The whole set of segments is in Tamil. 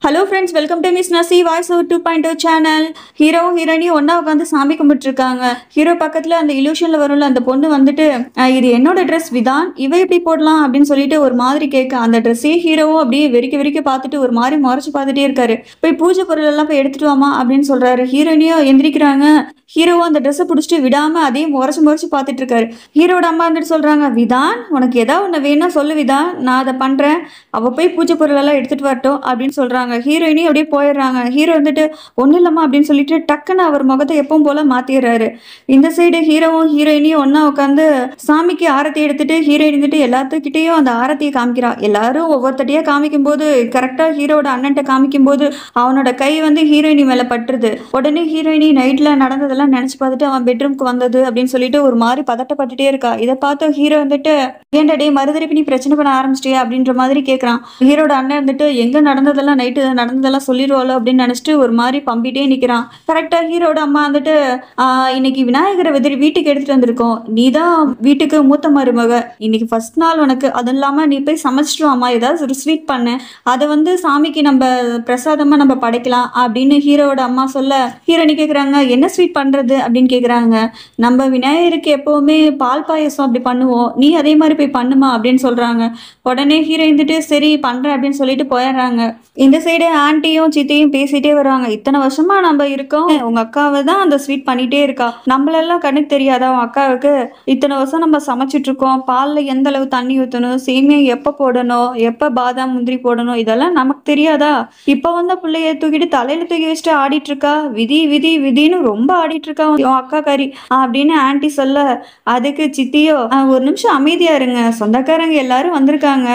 Hello friends, welcome to miss Nasi voice over 2.0 channel. ஹீரோவும் ஹீரோயினியும் ஒன்றா உட்காந்து சாமி கும்பிட்டுருக்காங்க. ஹீரோ பக்கத்தில் அந்த இலூஷனில் வரும்ல அந்த பொண்ணு வந்துட்டு இது என்னோட ட்ரெஸ் விதான், இவ எப்படி போடலாம் அப்படின்னு சொல்லிட்டு ஒரு மாதிரி கேட்க, அந்த ட்ரெஸ்ஸே ஹீரோவும் அப்படியே வெறிக்க பார்த்துட்டு ஒரு மாதிரி முறைச்சு பார்த்துட்டே இருக்காரு. போய் பூஜை பொருள் எல்லாம் போய் எடுத்துட்டு வாமா அப்படின்னு சொல்றாரு. ஹீரோயினியும் எந்திரிக்கிறாங்க. ஹீரோவும் அந்த ட்ரெஸ்ஸை பிடிச்சிட்டு விடாமல் அதே முறைச்சு பார்த்துட்டு இருக்காரு. ஹீரோட அம்மா வந்துட்டு சொல்கிறாங்க, விதான் உனக்கு ஏதாவது ஒன்று வேணா சொல்லு விதான், நான் அதை பண்ணுறேன், அவள் போய் பூஜை பொருள் எல்லாம் எடுத்துகிட்டு வரட்டும் அப்படின்னு சொல்கிறாங்க. ஹீரோயினி அப்படியே போயிடுறாங்க. ஹீரோ வந்துட்டு ஒன்றும் இல்லம்மா அப்படின்னு சொல்லிட்டு டக்குன்னு அவர் முகத்தை எப்பவும் போல மாத்திடுறாரு. இந்த சைடு ஹீரோவும் ஹீரோயினியும் ஒன்னா உட்காந்து சாமிக்கு ஆரத்தி எடுத்துட்டு ஹீரோயின் வந்துட்டு எல்லாத்துக்கிட்டையும் அந்த ஆரத்தியை காமிக்கிறா. எல்லாரும் ஒவ்வொருத்தட்டியா காமிக்கும் போது கரெக்டா ஹீரோட அண்ணன்ட்ட காமிக்கும் போது அவனோட கை வந்து ஹீரோயினி மேல பட்டுருது. உடனே ஹீரோயினி நைட்ல நடந்ததெல்லாம் நினைச்சு பார்த்துட்டு அவன் பெட்ரூம்க்கு வந்தது அப்படின்னு சொல்லிட்டு ஒரு மாதிரி பதட்டப்பட்டுட்டே இருக்கா. இதை பார்த்து ஹீரோ வந்துட்டு ஏன்டா டே மறுதறிப்பு நீ பிரச்சனை பண்ண ஆரம்பிச்சிட்டியா அப்படின்ற மாதிரி கேட்கறான். ஹீரோட அண்ணன் வந்துட்டு எங்க நடந்ததெல்லாம் நைட்டு நடந்ததெல்லாம் சொல்லிடுவாளோ அப்படின்னு நினைச்சிட்டு ஒரு மாதிரி பம்பிட்டே நிற்கிறான். கரெக்டாக ஹீரோட அம்மா வந்துட்டு இன்னைக்கு விநாயகரை வீட்டுக்கு எடுத்துட்டு வந்திருக்கோம், நீ தான் வீட்டுக்கு மூத்த மருமக, இன்னைக்கு ஃபர்ஸ்ட் நாள் உனக்கு, அது இல்லாமல் நீ போய் சமைச்சிட்டு அம்மா ஏதாவது ஒரு ஸ்வீட் பண்ண, அதை வந்து சாமிக்கு நம்ம பிரசாதமாக நம்ம படைக்கலாம் அப்படின்னு ஹீரோட அம்மா சொல்ல, ஹீரோனி கேட்குறாங்க என்ன ஸ்வீட் பண்ணுறது அப்படின்னு கேட்குறாங்க. நம்ம விநாயகருக்கு எப்போவுமே பால் பாயசம் அப்படி பண்ணுவோம், நீ அதே மாதிரி போய் பண்ணுமா அப்படின்னு சொல்கிறாங்க. உடனே ஹீரோ இருந்துட்டு சரி பண்ணுறேன் அப்படின்னு சொல்லிட்டு போயிடுறாங்க. இந்த சைடு ஆண்டியும் சித்தியும் பேசிட்டே வருவாங்க. இத்தனை வருஷமா நம்ம இருக்கோம், உங்க அக்காவை தான் அந்த ஸ்வீட் பண்ணிட்டே இருக்கா, நம்மளெல்லாம் கண்ணுக்கு தெரியாதா உன் அக்காவுக்கு, இத்தனை வருஷம் நம்ம சமைச்சிட்டு இருக்கோம், பாலில் எந்த அளவு தண்ணி ஊற்றணும், சேமியா எப்போ போடணும், எப்போ பாதாம் முந்திரி போடணும், இதெல்லாம் நமக்கு தெரியாதா, இப்போ வந்த பிள்ளைய தூக்கிட்டு தலையில தூக்கி வச்சுட்டு ஆடிட்டு இருக்கா, விதி விதி விதின்னு ரொம்ப ஆடிட்டு இருக்கா உன் அக்கா காரி அப்படின்னு ஆண்டி சொல்ல, அதுக்கு சித்தியோ ஒரு நிமிஷம் அமைதியா இருங்க, சொந்தக்காரங்க எல்லாரும் வந்திருக்காங்க,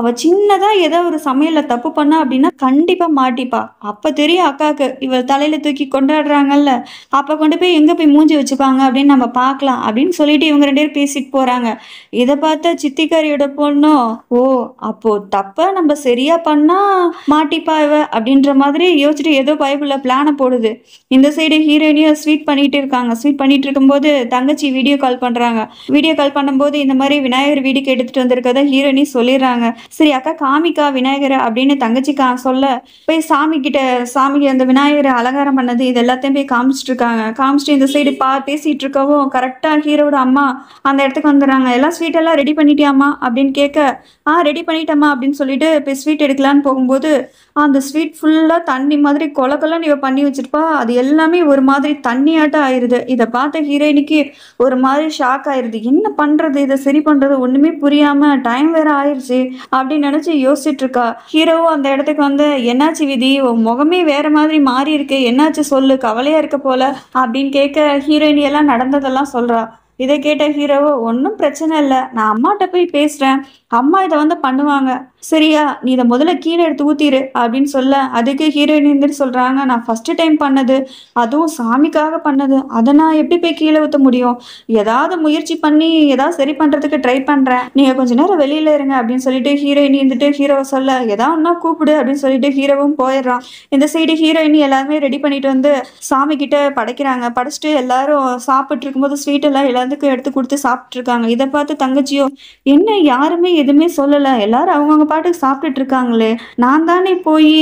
அவ சின்னதா ஏதோ ஒரு சமையல்ல தப்பு பண்ணா அப்படின்னா கண்டிப்பா மாட்டிப்பா, அப்ப தெரியும் அக்காவுக்கு இவ தலையில தூக்கி கொண்டாடுறாங்கல்ல, அப்ப கொண்டு போய் எங்க போய் மூஞ்சி வச்சுப்பாங்க அப்படின்னு நம்ம பார்க்கலாம் அப்படின்னு சொல்லிட்டு இவங்க ரெண்டு பேரும் பேசிட்டு போறாங்க. இதை பார்த்த சித்திக்காரியோட பொண்ணும் ஓ அப்போ தப்ப நம்ம சரியா பண்ணா மாட்டிப்பா இவ அப்படின்ற மாதிரி யோசிச்சுட்டு ஏதோ பைபிள்ல பிளான போடுது. இந்த சைடு ஹீரோயினியும் ஸ்வீட் பண்ணிட்டு இருக்காங்க. ஸ்வீட் பண்ணிட்டு இருக்கும்போது தங்கச்சி வீடியோ கால் பண்றாங்க. வீடியோ கால் பண்ணும்போது இந்த மாதிரி விநாயகர் வீட்டுக்கு எடுத்துட்டு வந்திருக்கத ஹீரோயினி சொல்லிடுறாங்க. சரி அக்கா காமிக்கா விநாயகரை அப்படின்னு தங்கச்சி சொல்ல போய் சாமிக்கு அந்த விநாயகரை அலங்காரம் பண்ணது இது எல்லாத்தையும் போய் காமிச்சிட்டு இருக்காங்க. காமிச்சிட்டு இந்த சைடு பேசிட்டு இருக்கவும் கரெக்டா ஹீரோட அம்மா அந்த இடத்துக்கு வந்துடுறாங்க. எல்லாம் ஸ்வீட் எல்லாம் ரெடி பண்ணிட்டியாமா அப்படின்னு கேட்க ரெடி பண்ணிட்டேம்மா அப்படின்னு சொல்லிட்டு போய் ஸ்வீட் எடுக்கலான்னு போகும்போது அந்த ஸ்வீட் ஃபுல்லா தண்ணி மாதிரி கொலக்கொலன்னு இவ பண்ணி வச்சிருப்பா. அது எல்லாமே ஒரு மாதிரி தண்ணியாட்டம் ஆயிருது. இதை பார்த்த ஹீரோயினிக்கு ஒரு மாதிரி ஷாக் ஆயிருது. என்ன பண்றது, இதை சரி பண்றது ஒண்ணுமே புரியாம டைம் வேற ஆயிடுச்சு அப்படின்னு நினைச்சு யோசிச்சுட்டு இருக்கா. ஹீரோவும் அந்த இடத்துக்கு வந்து என்னாச்சு விதி, உன் முகமே வேற மாதிரி மாறி இருக்கு, என்னாச்சு சொல்லு, கவலையா இருக்க போல அப்படின்னு கேட்க ஹீரோயினி எல்லாம் நடந்ததெல்லாம் சொல்றா. இதை கேட்ட ஹீரோவோ ஒன்றும் பிரச்சனை இல்லை, நான் அம்மாட்ட போய் பேசுறேன், அம்மா இதை வந்து பண்ணுவாங்க, சரியா நீ இதை முதல்ல கீழே எடுத்து ஊத்திரு அப்படின்னு சொல்ல, அதுக்கு ஹீரோயின் இருந்துட்டு சொல்றாங்க, நான் ஃபர்ஸ்ட் டைம் பண்ணது, அதுவும் சாமிக்காக பண்ணது, அதை நான் எப்படி போய் கீழே ஊற்ற முடியும், ஏதாவது முயற்சி பண்ணி ஏதாவது சரி பண்றதுக்கு ட்ரை பண்றேன், நீங்க கொஞ்ச நேரம் வெளியில இருங்க அப்படின்னு சொல்லிட்டு ஹீரோயின் இருந்துட்டு ஹீரோவை சொல்ல, ஏதாவது ஒன்னா கூப்பிடு அப்படின்னு சொல்லிட்டு ஹீரோவும் போயிடுறான். இந்த சைடு ஹீரோயினி எல்லாருமே ரெடி பண்ணிட்டு வந்து சாமி கிட்ட படைக்கிறாங்க. படைச்சிட்டு எல்லாரும் சாப்பிட்டு இருக்கும்போது ஸ்வீட் எல்லாம் எல்லாத்துக்கும் எடுத்து கொடுத்து சாப்பிட்டு இருக்காங்க. இதை பார்த்து தங்கச்சியோ என்ன யாருமே எதுவுமே சொல்லல, எல்லாரும் அவங்கவுங்க பாட்டுக்கு சாப்பிட்டுட்டு இருக்காங்களே, நான் தானே போய்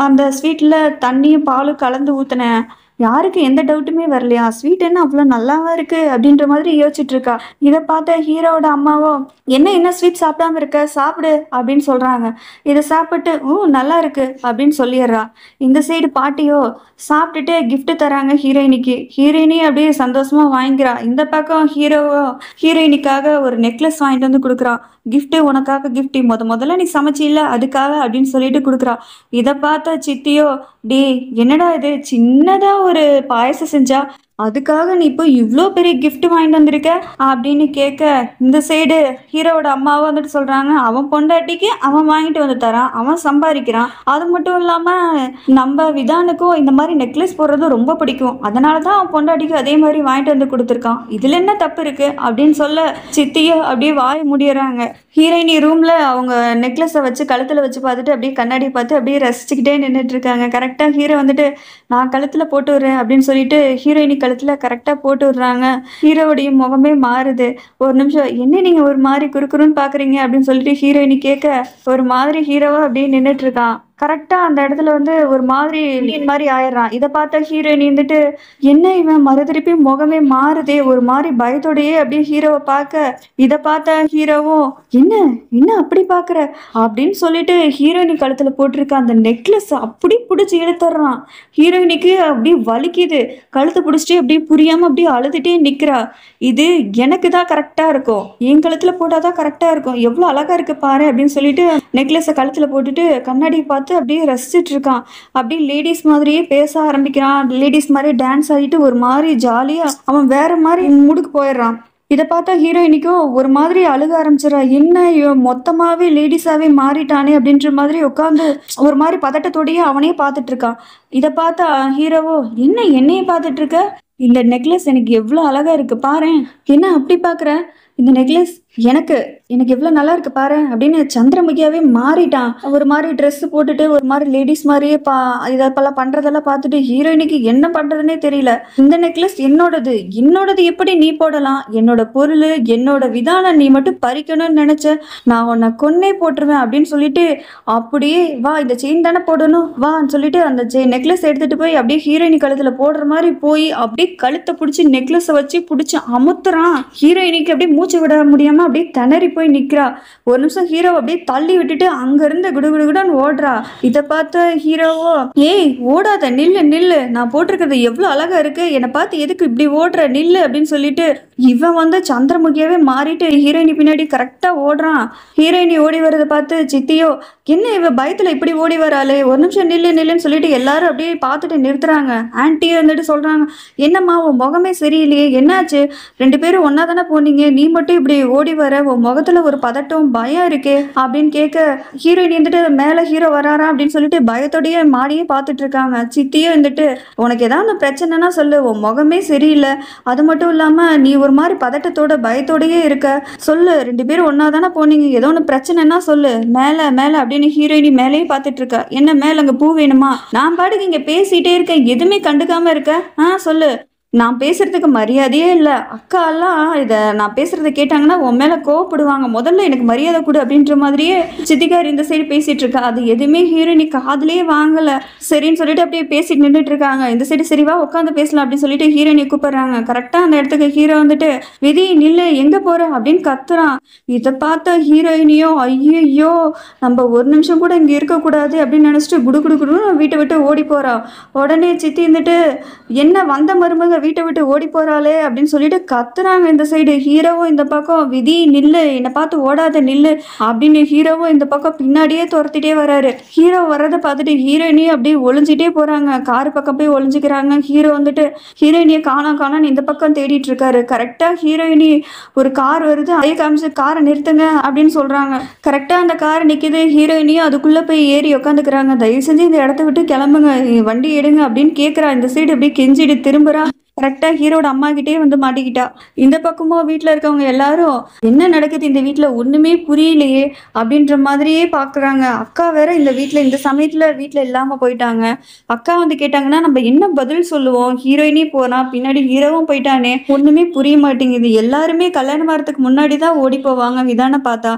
அந்த ஸ்வீட்ல தண்ணியும் பாலும் கலந்து ஊத்தினேன், யாருக்கு எந்த டவுட்டுமே வரலையா, ஸ்வீட் என்ன அவ்வளோ நல்லாவா இருக்கு அப்படின்ற மாதிரி யோசிச்சுட்டு இருக்கா. இதை பார்த்த ஹீரோட அம்மாவோ என்ன ஸ்வீட் சாப்பிடாம இருக்க, சாப்பிடு அப்படின்னு சொல்றாங்க. இதை சாப்பிட்டு நல்லா இருக்கு அப்படின்னு சொல்லிடுறா. இந்த சைடு பாட்டியோ சாப்பிட்டுட்டு கிஃப்ட் தராங்க ஹீரோயினிக்கு. ஹீரோயினி அப்படியே சந்தோஷமா வாங்கிக்கிறா. இந்த பக்கம் ஹீரோவோ ஹீரோயினிக்காக ஒரு நெக்லஸ் வாங்கிட்டு வந்து கொடுக்குறான். கிஃப்ட் உனக்காக கிஃப்ட் முதல்ல நீ சமைச்சில்ல அதுக்காக அப்படின்னு சொல்லிட்டு கொடுக்குறா. இதை பார்த்த சித்தியோ டே என்னடா இது, சின்னதா ஒரு பாயசம் செஞ்சா அதுக்காக நீ இப்போ இவ்வளோ பெரிய கிஃப்ட் வாங்கிட்டு வந்திருக்க அப்படின்னு கேட்க, இந்த சைடு ஹீரோவோட அம்மாவும் வந்துட்டு சொல்றாங்க, அவன் பொண்டாட்டிக்கு அவன் வாங்கிட்டு வந்து தரான், அவன் சம்பாதிக்கிறான், அது மட்டும் இல்லாம நம்ம விதானுக்கும் இந்த மாதிரி நெக்லஸ் போடுறது ரொம்ப பிடிக்கும், அதனாலதான் அவன் பொண்டாட்டிக்கு அதே மாதிரி வாங்கிட்டு வந்து கொடுத்துருக்கான், இதுல என்ன தப்பு இருக்கு அப்படின்னு சொல்ல சித்தியோ அப்படியே வாய முடியறாங்க. ஹீரோயினி ரூம்ல அவங்க நெக்லஸை வச்சு கழுத்துல வச்சு பார்த்துட்டு அப்படியே கண்ணாடி பார்த்து அப்படியே ரசிச்சுக்கிட்டே நின்றுட்டு இருக்காங்க. கரெக்டா ஹீரோ வந்துட்டு நான் கழுத்துல போட்டு விடுறேன் அப்படின்னு சொல்லிட்டு ஹீரோயினி கழுத்துல கரெக்டா போட்டு விடுறாங்க. ஹீரோவுடைய முகமே மாறுது. ஒரு நிமிஷம் என்ன நீங்க ஒரு மாதிரி குறுக்குறுன்னு பாக்குறீங்க அப்படின்னு சொல்லிட்டு ஹீரோயினி கேட்க ஒரு மாதிரி ஹீரோவா அப்படியே நின்றுட்டு இருக்கான். கரெக்டாக அந்த இடத்துல வந்து ஒரு மாதிரி மாதிரி ஆயிடுறான். இதை பார்த்த ஹீரோயின் வந்துட்டு என்ன இவன் மறுதிருப்பி முகமே மாறுதே, ஒரு மாதிரி பயத்தோடையே அப்படியே ஹீரோவை பார்க்க, இதை பார்த்த ஹீரோவும் என்ன என்ன அப்படி பார்க்குற அப்படின்னு சொல்லிட்டு ஹீரோயினி கழுத்தில் போட்டிருக்க அந்த நெக்லஸ் அப்படி பிடிச்சி இழுத்துறான். ஹீரோயினிக்கு அப்படி வலிக்குது, கழுத்தை பிடிச்சிட்டு அப்படியே புரியாமல் அப்படியே அழுதுகிட்டே நிற்கிறா. இது எனக்கு தான் கரெக்டாக இருக்கும், என் கழுத்தில் போட்டால் தான் கரெக்டாக இருக்கும், எவ்வளோ அழகாக இருக்கு பாரு அப்படின்னு சொல்லிட்டு நெக்லஸை கழுத்தில் போட்டுட்டு கண்ணாடி பார்த்து அப்படியே ரசிச்சுட்டு இருக்கான். அப்படியே லேடிஸ் மாதிரியே பேச ஆரம்பிக்கிறான், லேடிஸ் மாதிரி டான்ஸ் ஆடிட்டு ஒரு மாதிரி ஜாலியாக அவன் வேற மாதிரி மூடுக்கு போயிடுறான். இதை பார்த்தா ஹீரோயினிக்கும் ஒரு மாதிரி அழுக ஆரம்பிச்சிடறா. என்ன இவன் மொத்தமாகவே லேடிஸாகவே மாறிட்டானே அப்படின்ற மாதிரி உட்காந்து ஒரு மாதிரி பதட்டத்தோடையே அவனே பார்த்துட்டு இருக்கான். இதை பார்த்தா ஹீரோவோ என்ன என்னையே பார்த்துட்டு இருக்க, இந்த நெக்லஸ் எனக்கு எவ்வளோ அழகாக இருக்கு பாரு, என்ன அப்படி பார்க்குற, இந்த நெக்லஸ் எனக்கு எனக்கு எவ்வளோ நல்லா இருக்கு பாரு அப்படின்னு சந்திரமுகியாவே மாறிட்டான். ஒரு மாதிரி ட்ரெஸ் போட்டுட்டு ஒரு மாதிரி லேடிஸ் மாதிரியே இதெல்லாம் பண்றதெல்லாம் பார்த்துட்டு ஹீரோயினுக்கு என்ன பண்றதுன்னே தெரியல. இந்த நெக்லஸ் என்னோடது, என்னோடது எப்படி நீ போடலாம், என்னோட பொருள் என்னோட விதானம் நீ மட்டும் பறிக்கணும்னு நினைச்ச, நான் உன்னை கொன்னே போட்டுருவேன் அப்படின்னு சொல்லிட்டு அப்படியே வா இந்த செயின் தானே போடணும் வான்னு சொல்லிட்டு அந்த நெக்லஸ் எடுத்துட்டு போய் அப்படியே ஹீரோயினி கழுத்துல போடுற மாதிரி போய் அப்படியே கழுத்தை பிடிச்சி நெக்லஸை வச்சு பிடிச்சி அமுத்துறான். ஹீரோயினிக்கு அப்படியே மூச்சு விட முடியாம அப்படியே திணறி போய் நிக்கிறா. ஒரு நிமிஷம் ஹீரோ அப்படியே தள்ளி விட்டுட்டு அங்க இருந்து குடுகுடுன்னு ஓடுறா. இதை பார்த்த ஹீரோவோ ஏய் ஓடாத, நில்லு நில்லு, நான் போட்டிருக்கிறது எவ்வளவு அழகா இருக்கு, என்னை பார்த்து எதுக்கு இப்படி ஓடுற, நில்லு அப்படின்னு சொல்லிட்டு இவன் வந்து சந்திரமுகியாவே மாறிட்டு ஹீரோயினி பின்னாடி கரெக்டா ஓடுறான். ஹீரோயினி ஓடி வரதை பார்த்து சித்தியோ என்ன இவ பயத்துல இப்படி ஓடி வராளே, ஒரு நிமிஷம் நில்லு நில்லுன்னு சொல்லிட்டு எல்லாரும் அப்படியே பார்த்துட்டு நிறுத்துறாங்க. ஆன்ட்டியே வந்துட்டு சொல்றாங்க என்னம்மா உன் முகமே சரியில்லையே, என்னாச்சு, ரெண்டு பேரும் ஒன்னா தானே போனீங்க, நீ மட்டும் இப்படி ஓடி வர, உன் முகத்துல ஒரு பதட்டம் பயம் இருக்கே அப்படின்னு கேட்க ஹீரோயின் வந்துட்டு மேல ஹீரோ வராரா அப்படின்னு சொல்லிட்டு பயத்தோடய மாடியே பார்த்துட்டு இருக்காங்க. சித்தியே வந்துட்டு உனக்கு ஏதாவது பிரச்சனைனா சொல்லு, உன் முகமே சரியில்லை, அது மட்டும் இல்லாம நீ ஒரு மாதிரி பதட்டத்தோட பயத்தோடயே இருக்க, சொல்லு, ரெண்டு பேரும் ஒன்னா தானே போனீங்க, ஏதோ ஒன்று பிரச்சனைனா சொல்லு, மேல மேல அப்படின்னு ஹீரோயினி மேலேயே பார்த்துட்டு இருக்கா. என்ன மேல அங்க பூ வேணுமா, நான் பாட்டுக்கு இங்க பேசிட்டே இருக்கேன் எதுவுமே கண்டுக்காம இருக்க, சொல்லு, நான் பேசுறதுக்கு மரியாதையே இல்லை, அக்கா எல்லாம் இதை நான் பேசுறத கேட்டாங்கன்னா உன் மேல கோவப்படுவாங்க, முதல்ல எனக்கு மரியாதை கொடு அப்படின்ற மாதிரியே சித்திகார் இந்த சைடு பேசிட்டு இருக்கா. அது எதுவுமே ஹீரோயினி காதுலயே வாங்கல. சரின்னு சொல்லிட்டு அப்படியே பேசிட்டு நின்றுட்டு இருக்காங்க. இந்த சைடு சரிவா உட்காந்து பேசலாம் அப்படின்னு சொல்லிட்டு ஹீரோயினி கூப்பிடுறாங்க. கரெக்டா அந்த இடத்துக்கு ஹீரோ வந்துட்டு விதி நில்லு எங்க போற அப்படின்னு கத்துறான். இதை பார்த்த ஹீரோயினியோ ஐயோ நம்ம ஒரு நிமிஷம் கூட இங்க இருக்கக்கூடாது அப்படின்னு நினைச்சிட்டு குடு குடு குடுன்னு வீட்டை விட்டு ஓடி போறா. உடனே சித்தி இருந்துட்டு என்ன வந்த மருமக வீட்டை விட்டு ஓடி போறாளே அப்படின்னு சொல்லிட்டு கத்துறாங்க. இந்த சைடு ஹீரோவும் இந்த பக்கம் விதி நில்லு, என்னை பார்த்து ஓடாத நில்லு அப்படின்னு ஹீரோவும் இந்த பக்கம் பின்னாடியே துரத்திட்டே வராரு. ஹீரோ வர்றதை பார்த்துட்டு ஹீரோயினியும் அப்படியே ஒளிஞ்சிட்டே போறாங்க, காரு பக்கம் போய் ஒளிஞ்சுக்கிறாங்க. ஹீரோ வந்துட்டு ஹீரோயினியை காணான்னு இந்த பக்கம் தேடிட்டு இருக்காரு. கரெக்டா ஹீரோயினி ஒரு கார் வருது, அதே காமிச்சு காரை நிறுத்துங்க அப்படின்னு சொல்றாங்க. கரெக்டா அந்த கார் நிக்குது. ஹீரோயினியும் அதுக்குள்ள போய் ஏறி உட்காந்துக்கிறாங்க. தயவு செஞ்சு இந்த இடத்த விட்டு கிளம்புங்க, வண்டி எடுங்க அப்படின்னு கேட்குறா. இந்த சைடு அப்படியே கெஞ்சிட்டு திரும்புறா. கரெக்டாக ஹீரோட அம்மா கிட்டே வந்து மாட்டிக்கிட்டா. இந்த பக்கமும் வீட்டில் இருக்கவங்க எல்லாரும் என்ன நடக்குது இந்த வீட்டில் ஒன்றுமே புரியலையே அப்படின்ற மாதிரியே பார்க்குறாங்க. அக்கா வேற இந்த வீட்டில் இந்த சமயத்தில் வீட்டில் இல்லாமல் போயிட்டாங்க. அக்கா வந்து கேட்டாங்கன்னா நம்ம என்ன பதில் சொல்லுவோம், ஹீரோயினே போனா பின்னாடி ஹீரோவும் போயிட்டானே, ஒன்றுமே புரிய மாட்டேங்குது. எல்லாருமே கல்யாணம் ஆகிறதுக்கு முன்னாடி தான் ஓடி போவாங்க விதானை பார்த்தா,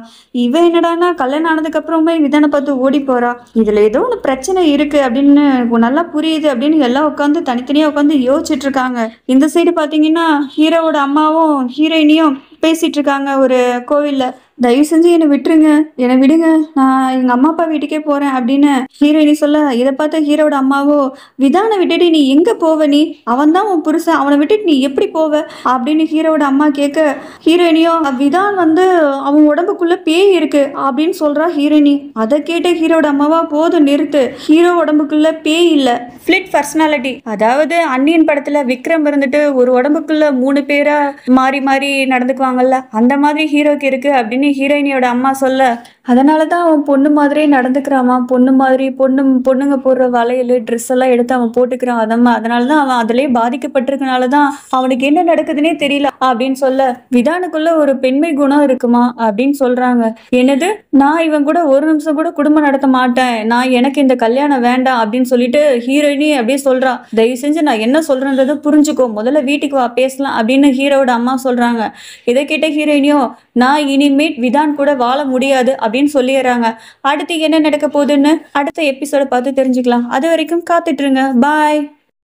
இவன் என்னடானா கல்யாணம் ஆனதுக்கப்புறமே விதானை பார்த்து ஓடி போறா, இதில் ஏதோ ஒன்று பிரச்சனை இருக்கு அப்படின்னு நல்லா புரியுது அப்படின்னு எல்லாம் உட்காந்து தனித்தனியாக உட்காந்து யோசிச்சுட்டு இருக்காங்க. இந்த சைடு பாத்தீங்கன்னா ஹீரோவோட அம்மாவும் ஹீரோயினியும் பேசிட்டு இருக்காங்க ஒரு கோவில்ல. தயவு செஞ்சு என்னை விட்டுருங்க, என்னை விடுங்க, நான் எங்கள் அம்மா அப்பா வீட்டுக்கே போகிறேன் அப்படின்னு ஹீரோயினி சொல்ல, இதை பார்த்த ஹீரோட அம்மாவோ விதானை விட்டுட்டு நீ எங்கே போவ, நீ அவன் தான் உன் புருஷன், அவனை விட்டுட்டு நீ எப்படி போவ அப்படின்னு ஹீரோட அம்மா கேட்க, ஹீரோயினியோ விதான் வந்து அவன் உடம்புக்குள்ள பேய் இருக்கு அப்படின்னு சொல்கிறா ஹீரோயினி. அதை கேட்ட ஹீரோட அம்மாவா போதும் நிறுத்து, ஹீரோ உடம்புக்குள்ள பேய் இல்லை, ஃபிளிட் பர்சனாலிட்டி, அதாவது அன்னியன் படத்தில் விக்ரம் இருந்துட்டு ஒரு உடம்புக்குள்ள 3 பேரா மாறி மாறி நடந்துக்குவாங்கல்ல, அந்த மாதிரி ஹீரோக்கு இருக்கு அப்படின்னு ஹீரோயினியோட அம்மா சொல்ல, அதனால தான் அவன் பொண்ணு மாதிரியே நடந்துக்கிறாமா, பொண்ணு மாதிரி பொண்ணுங்க போடுற வளையல் ட்ரெஸ் எல்லாம் எடுத்து அவன் போட்டுக்கிறான், அதனால தான் அவன் அதிலே பாதிக்கப்பட்டிருக்கனால தான் அவனுக்கு என்ன நடக்குதுன்னே தெரியல அப்படின்னு சொல்ல, விதானுக்குள்ள ஒரு பெண்மை குணம் இருக்குமா அப்படின்னு சொல்றாங்க. என்னது, நான் இவன் கூட ஒரு நிமிஷம் கூட குடும்பம் நடத்த மாட்டேன், எனக்கு இந்த கல்யாணம் வேண்டாம் அப்படின்னு சொல்லிட்டு ஹீரோயினி அப்படியே சொல்றான். தயவு செஞ்சு நான் என்ன சொல்றேன்றதை புரிஞ்சுக்கோ, முதல்ல வீட்டுக்கு வா பேசலாம் அப்படின்னு ஹீரோட அம்மா சொல்றாங்க. இதை கேட்ட ஹீரோயினியோ நான் இனிமே விதான் கூட வாழ முடியாது அப்படின்னு சொல்லிடுறாங்க. அடுத்து என்ன நடக்க போகுதுன்னு அடுத்த எபிசோட பார்த்து தெரிஞ்சுக்கலாம். அது வரைக்கும் காத்துட்டு இருங்க. பாய்.